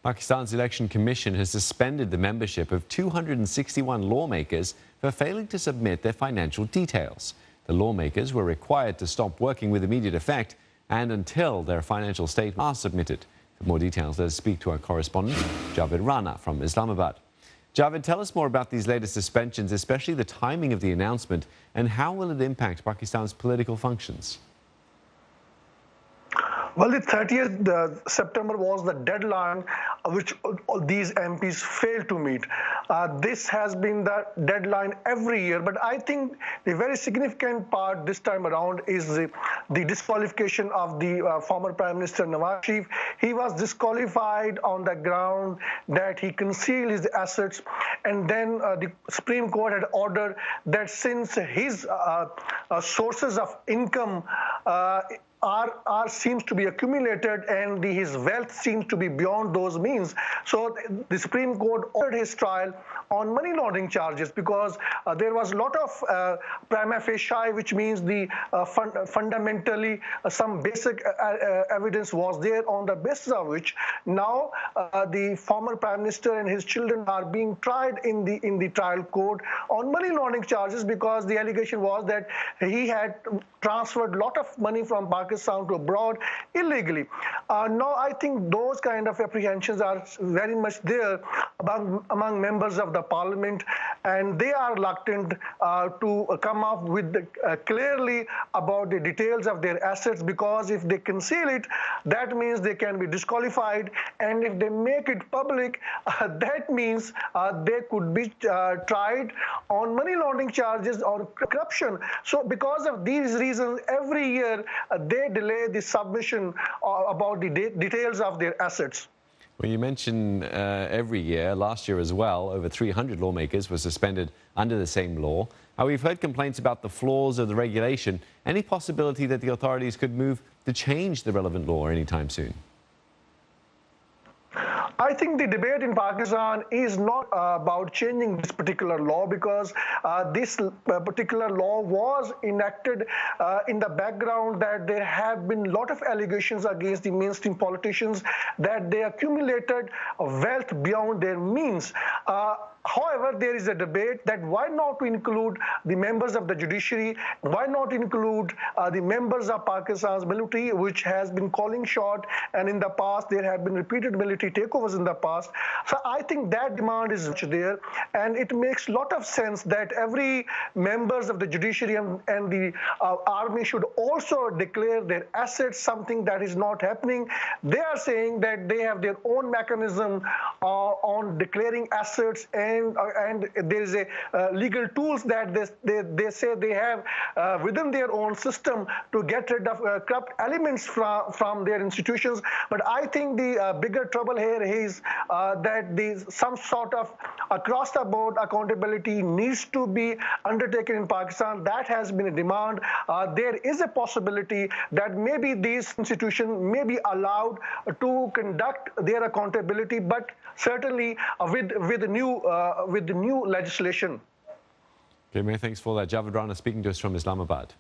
Pakistan's Election Commission has suspended the membership of 261 lawmakers for failing to submit their financial details. The lawmakers were required to stop working with immediate effect and until their financial statements are submitted. For more details, let's speak to our correspondent, JAVED RANA from Islamabad. JAVED, tell us more about these latest suspensions, especially the timing of the announcement, and how will it impact Pakistan's political functions? Well, the 30th September was the deadline which these MPs failed to meet. This has been the deadline every year, but I think the very significant part this time around is the disqualification of the former Prime Minister Nawaz Sharif. He was disqualified on the ground that he concealed his assets, and then the Supreme Court had ordered that since his sources of income seems to be accumulated and his wealth seems to be beyond those means. So the Supreme Court ordered his trial on money laundering charges because there was a lot of prima facie, which means the fundamentally some basic evidence was there on the basis of which now the former Prime Minister and his children are being tried in the trial court on money laundering charges because the allegation was that he had transferred a lot of money from Pakistan to abroad illegally. Now, I think those kind of apprehensions are very much there among members of the parliament, and they are reluctant to come up with clearly about the details of their assets, because if they conceal it, that means they can be disqualified, and if they make it public, that means they could be tried on money laundering charges or corruption. So because of these reasons, every year they delay the submission about the details of their assets. Well, you mentioned every year, last year as well, over 300 lawmakers were suspended under the same law. We've heard complaints about the flaws of the regulation. Any possibility that the authorities could move to change the relevant law anytime soon? I think the debate in Pakistan is not about changing this particular law, because this particular law was enacted in the background that there have been a lot of allegations against the mainstream politicians that they accumulated wealth beyond their means. However, there is a debate that why not to include the members of the judiciary, why not include the members of Pakistan's military, which has been calling shot, and in the past there have been repeated military takeovers in the past. So I think that demand is there, and it makes a lot of sense that every members of the judiciary and the army should also declare their assets, something that is not happening. They are saying that they have their own mechanism on declaring assets, and there is a legal tools that they say they have within their own system to get rid of corrupt elements from their institutions. But I think the bigger trouble here is that some sort of across the board accountability needs to be undertaken in Pakistan. That has been a demand. There is a possibility that maybe these institutions may be allowed to conduct their accountability, but certainly with the new legislation. Okay, many thanks for that. JAVED RANA speaking to us from Islamabad.